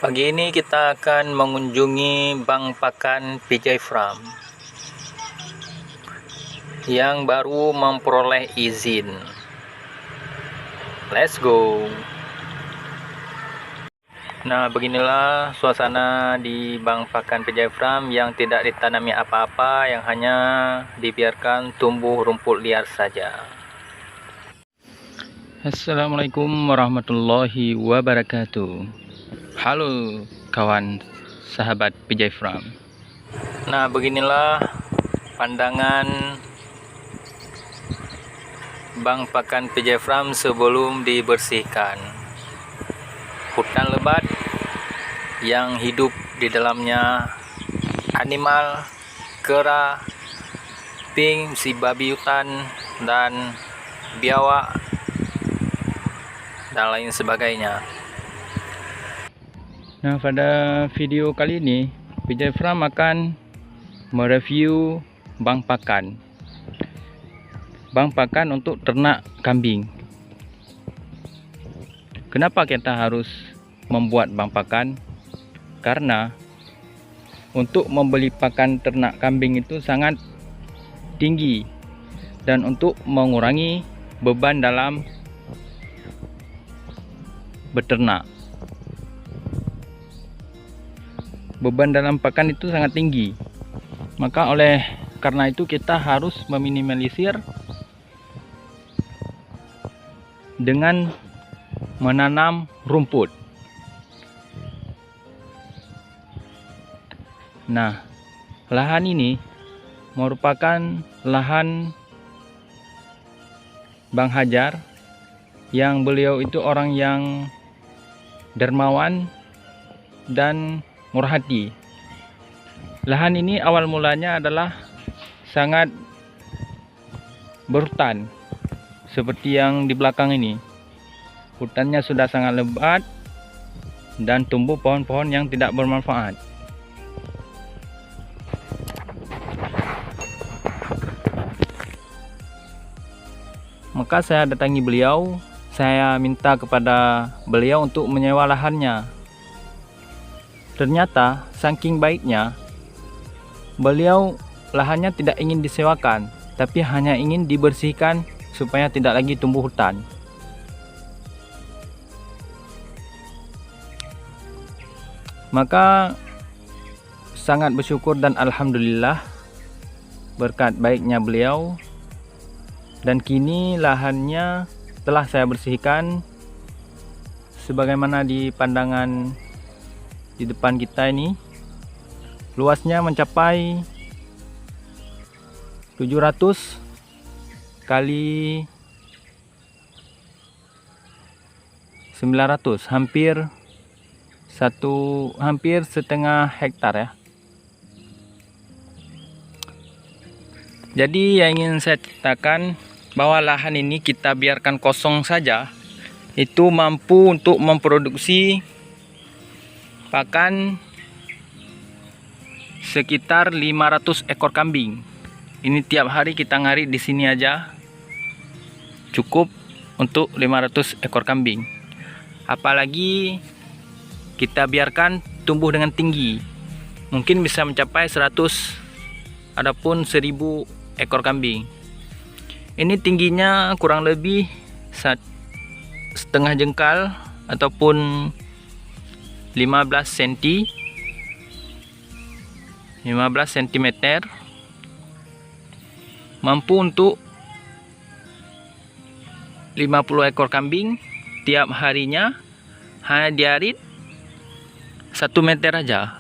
Pagi ini kita akan mengunjungi Bank Pakan PJ Farm yang baru memperoleh izin. Let's go. Nah, beginilah suasana di Bank Pakan PJ Farm yang tidak ditanami apa-apa, yang hanya dibiarkan tumbuh rumput liar saja. Assalamualaikum warahmatullahi wabarakatuh. Halo kawan sahabat PJ Farm. Nah, beginilah pandangan Bank Pakan PJ Farm sebelum dibersihkan. Hutan lebat yang hidup di dalamnya animal, kera, pink, si babi hutan, dan biawak, dan lain sebagainya. Nah, pada video kali ini PJ Farm akan mereview bank pakan untuk ternak kambing. Kenapa kita harus membuat bank pakan? Karena untuk membeli pakan ternak kambing itu sangat tinggi, dan untuk mengurangi beban dalam beternak. Beban dalam pakan itu sangat tinggi. Maka oleh karena itu kita harus meminimalisir dengan menanam rumput. Nah, lahan ini merupakan lahan Bang Hajar, yang beliau itu orang yang dermawan dan murah hati. Lahan ini awal mulanya adalah sangat berhutan, seperti yang di belakang ini. Hutannya sudah sangat lebat dan tumbuh pohon-pohon yang tidak bermanfaat. Maka saya datangi beliau, saya minta kepada beliau untuk menyewa lahannya. Ternyata saking baiknya, beliau lahannya tidak ingin disewakan, tapi hanya ingin dibersihkan supaya tidak lagi tumbuh hutan. Maka sangat bersyukur dan alhamdulillah berkat baiknya beliau, dan kini lahannya telah saya bersihkan sebagaimana di pandangan di depan kita ini. Luasnya mencapai 700 kali 900, hampir setengah hektar ya. Jadi yang ingin saya ceritakan, bahwa lahan ini kita biarkan kosong saja, itu mampu untuk memproduksi pakan sekitar 500 ekor kambing. Ini tiap hari kita ngarit di sini aja cukup untuk 500 ekor kambing. Apalagi kita biarkan tumbuh dengan tinggi, mungkin bisa mencapai 100 adapun 1000 ekor kambing. Ini tingginya kurang lebih setengah jengkal ataupun 15 cm, mampu untuk 50 ekor kambing. Tiap harinya hanya diarit 1 meter aja.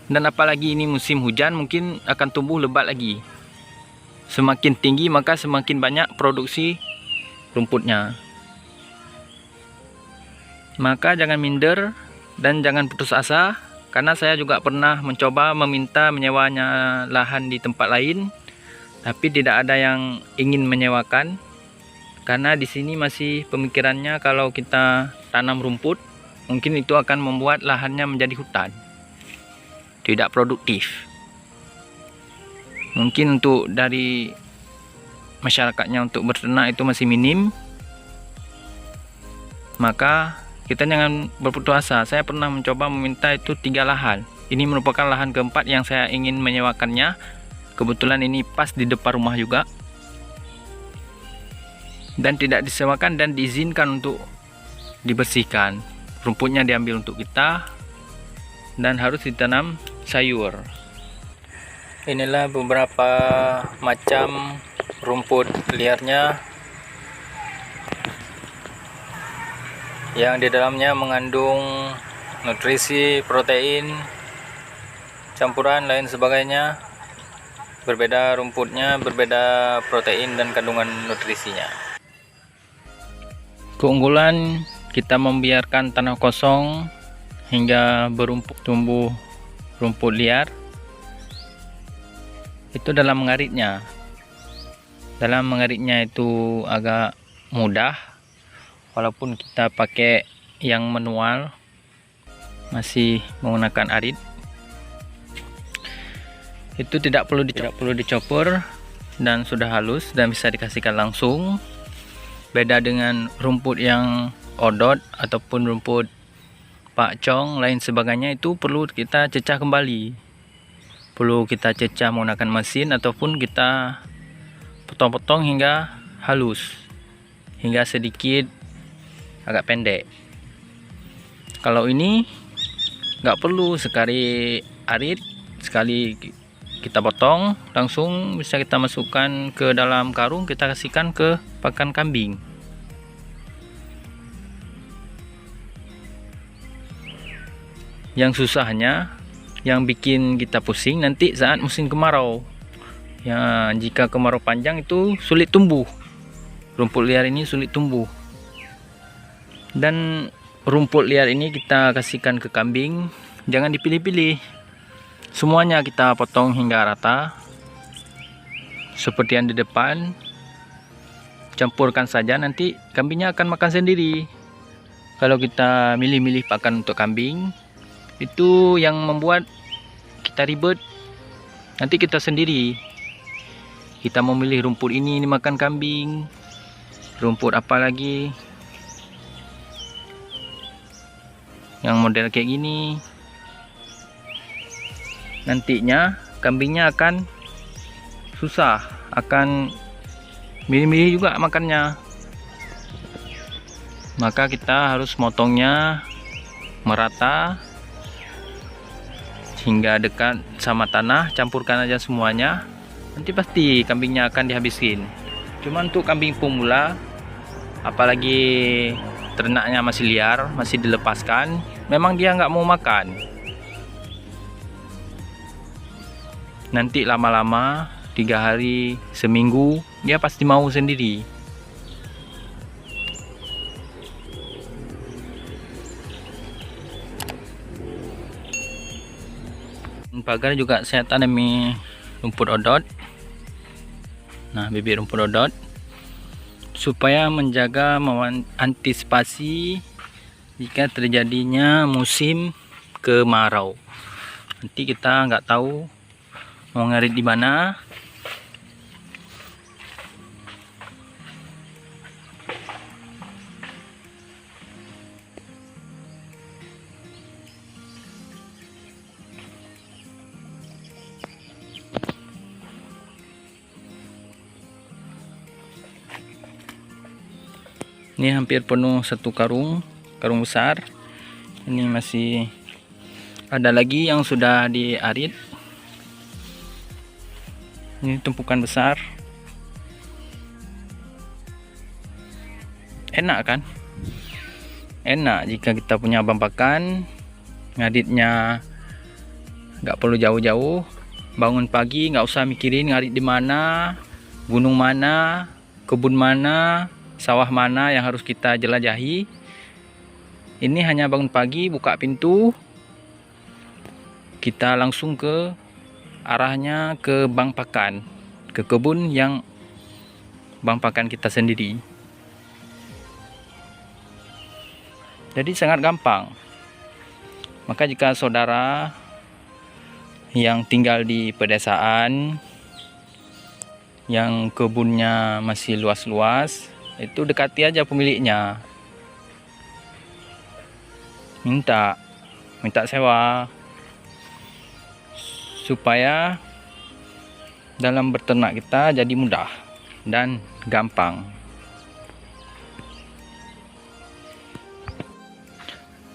Dan apalagi ini musim hujan, mungkin akan tumbuh lebat lagi. Semakin tinggi maka semakin banyak produksi rumputnya. Maka jangan minder dan jangan putus asa, karena saya juga pernah mencoba meminta menyewanya lahan di tempat lain, tapi tidak ada yang ingin menyewakan. Karena di sini masih pemikirannya kalau kita tanam rumput, mungkin itu akan membuat lahannya menjadi hutan, tidak produktif. Mungkin untuk dari masyarakatnya untuk beternak itu masih minim. maka kita jangan berputus asa. Saya pernah mencoba meminta itu 3 lahan. Ini merupakan lahan keempat yang saya ingin menyewakannya. Kebetulan ini pas di depan rumah juga, dan tidak disewakan dan diizinkan untuk dibersihkan. Rumputnya diambil untuk kita dan harus ditanam sayur. Inilah beberapa macam rumput liarnya yang di dalamnya mengandung nutrisi, protein, campuran lain sebagainya. Berbeda rumputnya, berbeda protein dan kandungan nutrisinya. Keunggulan kita membiarkan tanah kosong hingga tumbuh rumput liar itu dalam mengaritnya. Dalam mengaritnya itu agak mudah, walaupun kita pakai yang manual masih menggunakan arit. Itu tidak perlu dicopor dan sudah halus dan bisa dikasihkan langsung. Beda dengan rumput yang odot ataupun rumput pakcong lain sebagainya, itu perlu kita cecah kembali. Perlu kita cecah menggunakan mesin ataupun kita potong-potong hingga halus, hingga sedikit agak pendek. Kalau ini nggak perlu sekali arit, sekali kita potong, langsung bisa kita masukkan ke dalam karung, kita kasihkan ke pakan kambing. Yang susahnya, yang bikin kita pusing nanti saat musim kemarau. Ya, jika kemarau panjang itu sulit tumbuh. Rumput liar ini sulit tumbuh. Dan rumput liar ini kita kasihkan ke kambing, jangan dipilih-pilih. Semuanya kita potong hingga rata seperti yang di depan. Campurkan saja, nanti kambingnya akan makan sendiri. Kalau kita milih-milih pakan untuk kambing, itu yang membuat kita ribet. Nanti kita sendiri, kita memilih rumput ini makan kambing, rumput apa lagi yang model kayak gini. Nantinya kambingnya akan susah, akan milih-milih juga makannya. Maka kita harus motongnya merata hingga dekat sama tanah, campurkan aja semuanya. Nanti pasti kambingnya akan dihabisin. Cuma untuk kambing pemula, apalagi ternaknya masih liar, masih dilepaskan, memang dia nggak mau makan. Nanti lama-lama 3 hari, seminggu, dia pasti mau sendiri. Pagar juga saya tanami rumput odot. Nah, bibit rumput odot supaya menjaga, mengantisipasi jika terjadinya musim kemarau. Nanti kita nggak tahu mau ngarit di mana. Ini hampir penuh satu karung besar. Ini masih ada lagi yang sudah diarit. Ini tumpukan besar. Enak kan? Enak jika kita punya abang pakan. Ngaditnya nggak perlu jauh-jauh. Bangun pagi nggak usah mikirin ngarit di mana, gunung mana, kebun mana, sawah mana yang harus kita jelajahi. Ini hanya bangun pagi, buka pintu, kita langsung ke arahnya ke bank pakan, ke kebun yang bank pakan kita sendiri. Jadi sangat gampang. Maka jika saudara yang tinggal di pedesaan, yang kebunnya masih luas-luas, itu dekati aja pemiliknya. minta sewa supaya dalam berternak kita jadi mudah dan gampang.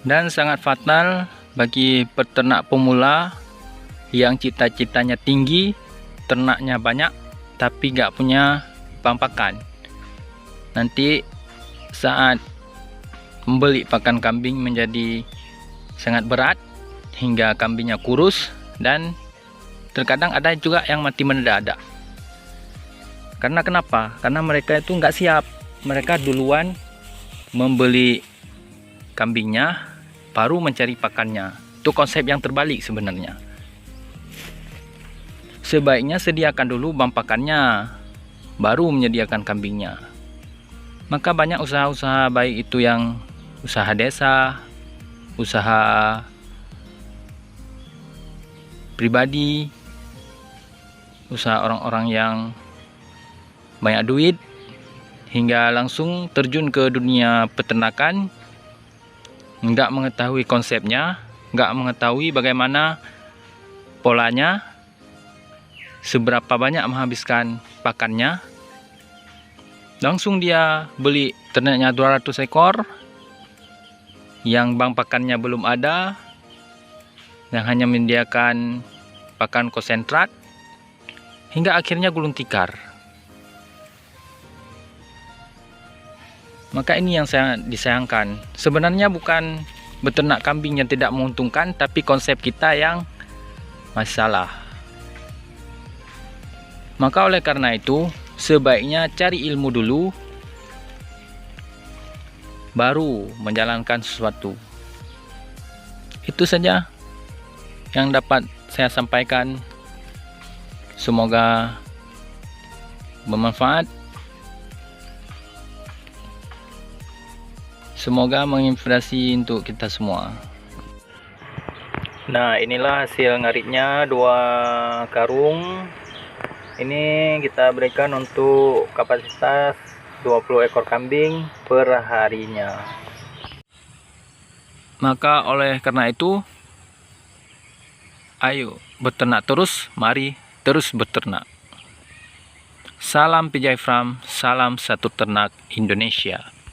Dan sangat fatal bagi peternak pemula yang cita-citanya tinggi, ternaknya banyak, tapi gak punya pakan pakan. Nanti saat membeli pakan kambing menjadi sangat berat, hingga kambingnya kurus, dan terkadang ada juga yang mati mendadak. Karena kenapa? Karena mereka itu nggak siap. Mereka duluan membeli kambingnya, baru mencari pakannya. Itu konsep yang terbalik sebenarnya. Sebaiknya sediakan dulu bahan pakannya, baru menyediakan kambingnya. Maka banyak usaha-usaha, baik itu yang usaha desa, usaha pribadi, usaha orang-orang yang banyak duit, hingga langsung terjun ke dunia peternakan, nggak mengetahui konsepnya, nggak mengetahui bagaimana polanya, seberapa banyak menghabiskan pakannya. Langsung dia beli ternaknya 200 ekor, yang bank pakannya belum ada, yang hanya menyediakan pakan konsentrat, hingga akhirnya gulung tikar. Maka ini yang saya disayangkan. Sebenarnya bukan beternak kambing yang tidak menguntungkan, tapi konsep kita yang masalah. Maka oleh karena itu, sebaiknya cari ilmu dulu, baru menjalankan sesuatu. Itu saja yang dapat saya sampaikan. Semoga bermanfaat. Semoga menginspirasi untuk kita semua. Nah, inilah hasil ngaritnya 2 karung. Ini kita berikan untuk kapasitas 20 ekor kambing per harinya. Maka oleh karena itu, ayo beternak terus, mari terus beternak. Salam PJ Farm, salam satu ternak Indonesia.